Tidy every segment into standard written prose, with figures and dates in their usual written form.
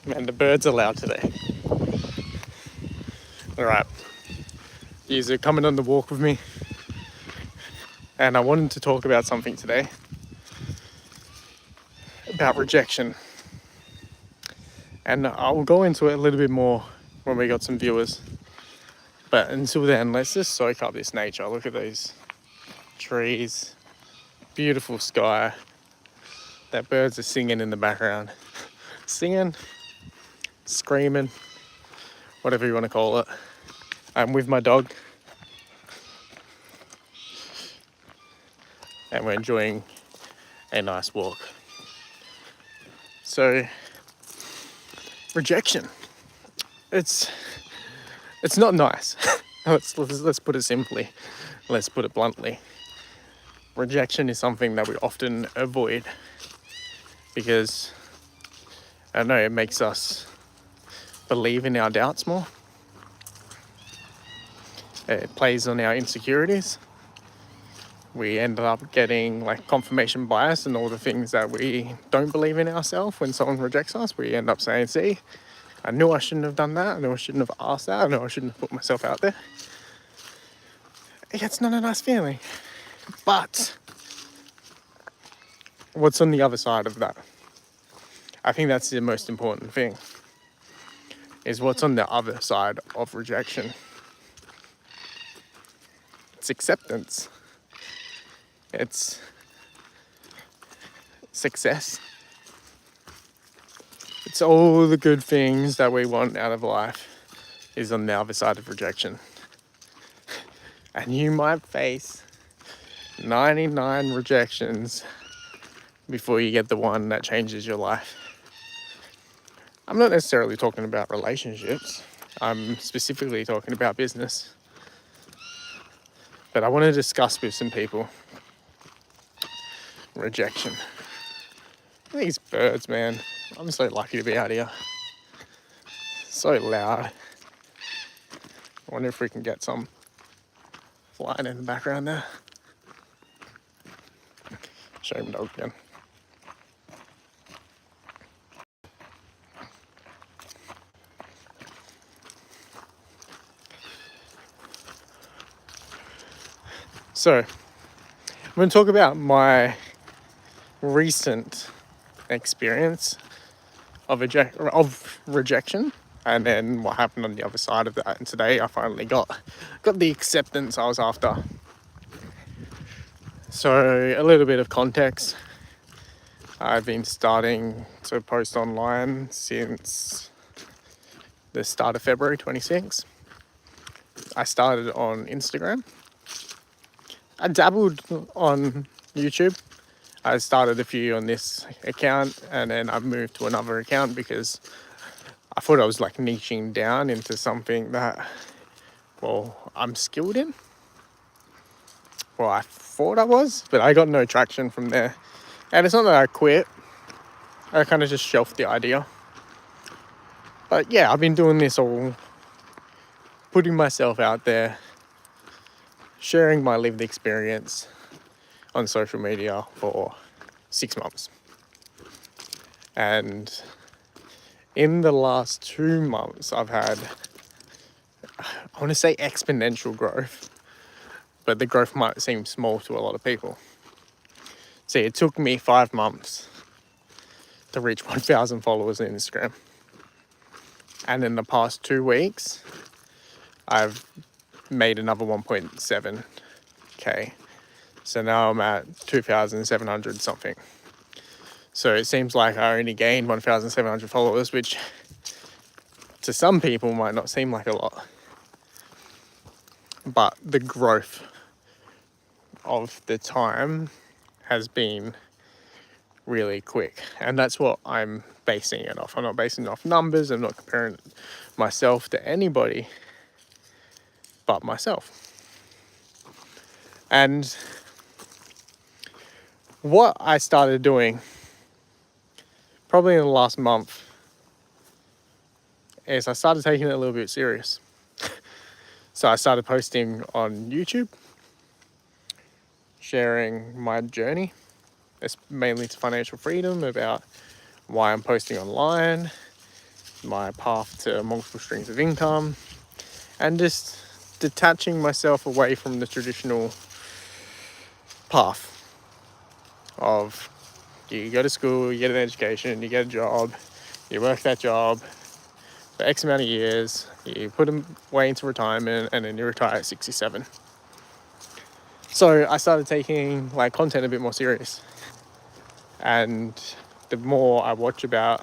Man, the birds are loud today. Alright, yous are coming on the walk with me, and I wanted to talk about something today about rejection. And I'll go into it a little bit more when we got some viewers. But until then, let's just soak up this nature. Look at these trees, beautiful sky. That birds are singing in the background. Singing, screaming, whatever you want to call it. I'm with my dog, and we're enjoying a nice walk. So, rejection. It's not nice. let's put it simply. Let's put it bluntly. Rejection is something that we often avoid because, I don't know, it makes us believe in our doubts more. It plays on our insecurities. We end up getting like confirmation bias and all the things that we don't believe in ourselves. When someone rejects us, we end up saying, see, I knew I shouldn't have done that. I knew I shouldn't have asked that. I knew I shouldn't have put myself out there. It's not a nice feeling. But what's on the other side of that? I think that's the most important thing, is what's on the other side of rejection. It's acceptance. It's success. It's all the good things that we want out of life is on the other side of rejection. And you might face 99 rejections before you get the one that changes your life. I'm not necessarily talking about relationships. I'm specifically talking about business. But I want to discuss with some people rejection. These birds, man. I'm so lucky to be out here. So loud. I wonder if we can get some flying in the background there. Shame dog again. So, I'm going to talk about my recent experience of rejection, and then what happened on the other side of that. And today I finally got the acceptance I was after. So, a little bit of context. I've been starting to post online since the start of February 26. I started on Instagram. I dabbled on YouTube. I started a few on this account, and then I moved to another account because I thought I was like niching down into something that, well, I'm skilled in. Well, I thought I was, but I got no traction from there. And it's not that I quit. I kind of just shelved the idea. But yeah, I've been doing this all, putting myself out there, sharing my lived experience on social media for 6 months. And in the last 2 months, I've had, I want to say exponential growth, but the growth might seem small to a lot of people. See, it took me 5 months to reach 1,000 followers on Instagram. And in the past 2 weeks, I've made another 1.7k. So now I'm at 2,700 something. So it seems like I only gained 1,700 followers, which to some people might not seem like a lot. But the growth of the time has been really quick. And that's what I'm basing it off. I'm not basing it off numbers. I'm not comparing myself to anybody but myself. And what I started doing probably in the last month is I started taking it a little bit serious. So I started posting on YouTube, sharing my journey. It's mainly to financial freedom, about why I'm posting online, my path to multiple streams of income, and just detaching myself away from the traditional path of you go to school, you get an education, you get a job, you work that job for X amount of years, you put them away into retirement, and then you retire at 67. So I started taking like content a bit more serious, and the more I watch about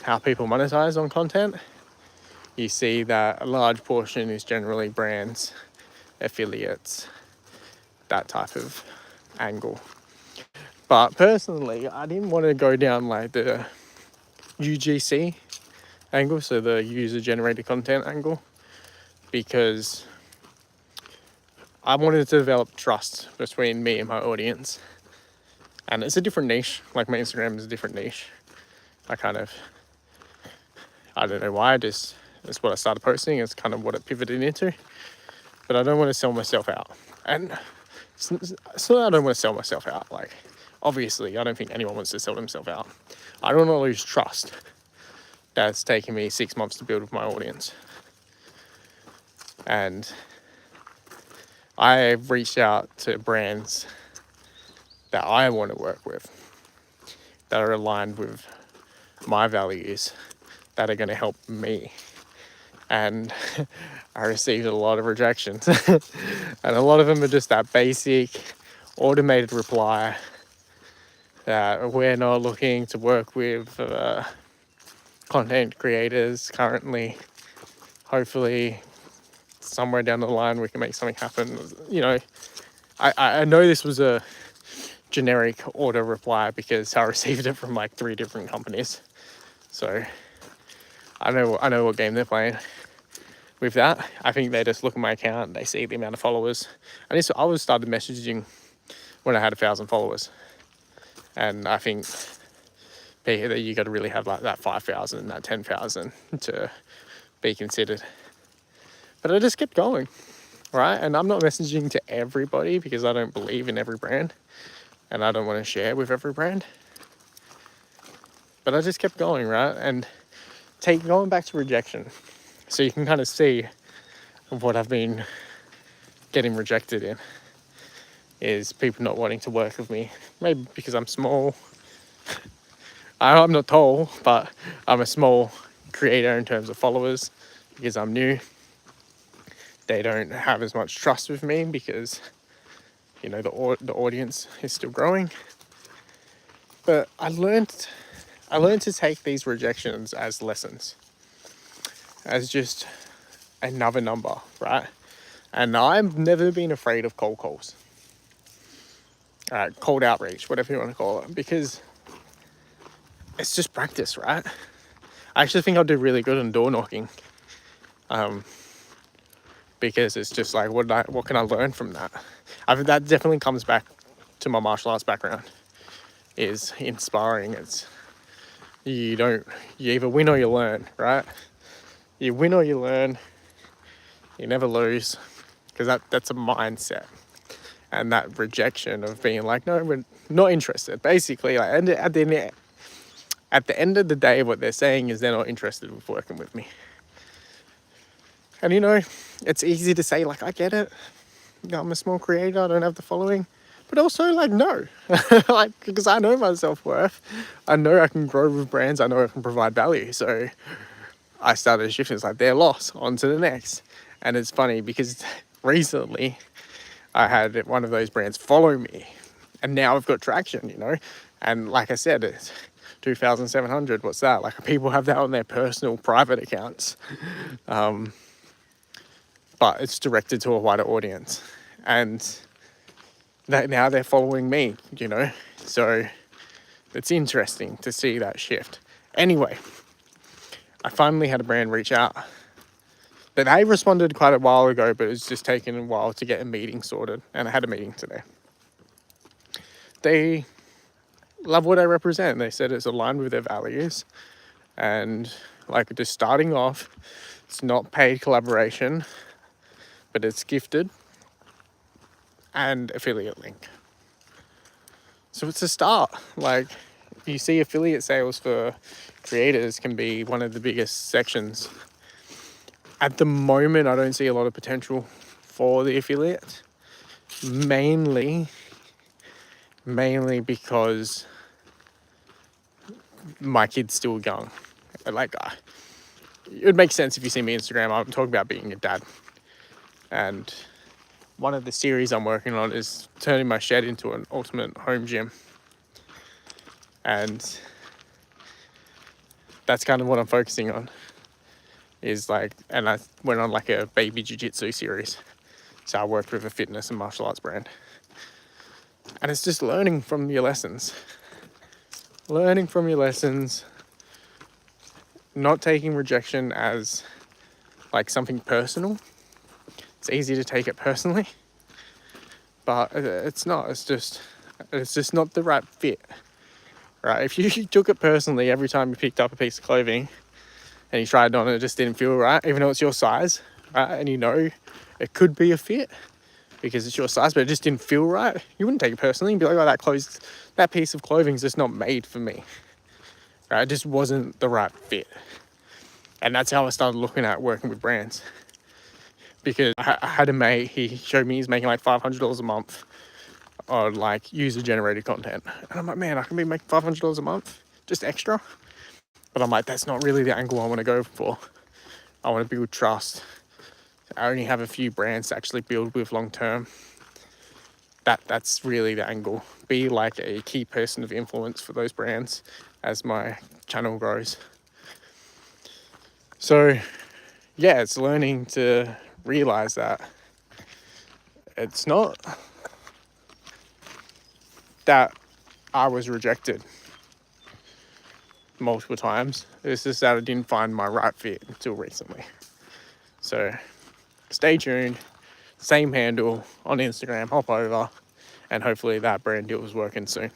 how people monetize on content, you see that a large portion is generally brands, affiliates, that type of angle. But personally, I didn't want to go down like the UGC angle, so the user generated content angle, because I wanted to develop trust between me and my audience. And it's a different niche, like my Instagram is a different niche. I don't know why, it's what I started posting, it's kind of what it pivoted into. But I don't want to sell myself out. And so I don't want to sell myself out. Like, obviously, I don't think anyone wants to sell themselves out. I don't want to lose trust that's taken me 6 months to build with my audience. And I've reached out to brands that I want to work with, that are aligned with my values, that are going to help me. And I received a lot of rejections. And a lot of them are just that basic automated reply that we're not looking to work with content creators currently. Hopefully somewhere down the line we can make something happen. You know, I know this was a generic auto reply because I received it from like 3 different companies. So I know what game they're playing with that. I think they just look at my account, they see the amount of followers. And I was started messaging when I had 1,000 followers. And I think that you got to really have like that 5,000 and that 10,000 to be considered. But I just kept going, right? And I'm not messaging to everybody because I don't believe in every brand and I don't want to share with every brand. But I just kept going, right? And going back to rejection. So you can kind of see what I've been getting rejected in is people not wanting to work with me. Maybe because I'm small. I'm not tall, but I'm a small creator in terms of followers because I'm new. They don't have as much trust with me because, you know, the audience is still growing. But I learned to take these rejections as lessons, as just another number, right? And I've never been afraid of cold calls, cold outreach, whatever you want to call it, because it's just practice, right? I actually think I'll do really good on door knocking, because it's just like, what can I learn from that? That definitely comes back to my martial arts background, is inspiring. It's you either win or you learn, right? You win or you learn. You never lose, because that's a mindset. And that rejection of being like, no, we're not interested. Basically, like, and at the end of the day, what they're saying is they're not interested with working with me. And you know, it's easy to say, like, I get it. You know, I'm a small creator, I don't have the following. But also, like, no. Like, because I know my self-worth. I know I can grow with brands. I know I can provide value. So I started shifting. It's like, their loss, on to the next. And it's funny because recently I had one of those brands follow me. And now I've got traction, you know. And like I said, it's 2,700. What's that? Like, people have that on their personal private accounts. But it's directed to a wider audience. And that now they're following me, you know. So it's interesting to see that shift. Anyway, I finally had a brand reach out. But they responded quite a while ago, but it's just taken a while to get a meeting sorted. And I had a meeting today. They love what I represent. They said it's aligned with their values. And like, just starting off, it's not paid collaboration, but it's gifted and affiliate link. So it's a start. Like, you see affiliate sales for creators can be one of the biggest sections. At the moment, I don't see a lot of potential for the affiliate, mainly because my kid's still young. Like, it would make sense if you see me on Instagram. I'm talking about being a dad. And one of the series I'm working on is turning my shed into an ultimate home gym. And that's kind of what I'm focusing on. Is like, and I went on like a baby jiu-jitsu series. So I worked with a fitness and martial arts brand. And it's just learning from your lessons. Learning from your lessons. Not taking rejection as like something personal. It's easy to take it personally. But it's not. It's just not the right fit. Right? If you took it personally every time you picked up a piece of clothing and you tried it on and it just didn't feel right, even though it's your size, right? And you know it could be a fit because it's your size, but it just didn't feel right, you wouldn't take it personally and be like, oh, that piece of clothing is just not made for me. Right? It just wasn't the right fit. And that's how I started looking at working with brands. Because I had a mate, he showed me he's making like $500 a month on like user-generated content. And I'm like, man, I can be making $500 a month, just extra. But I'm like, that's not really the angle I want to go for. I want to build trust. I only have a few brands to actually build with long term. That's really the angle. Be like a key person of influence for those brands as my channel grows. So yeah, it's learning to realize that it's not that I was rejected multiple times. It's just that I didn't find my right fit until recently. So stay tuned. Same handle on Instagram, hop over, and hopefully that brand deal is working soon.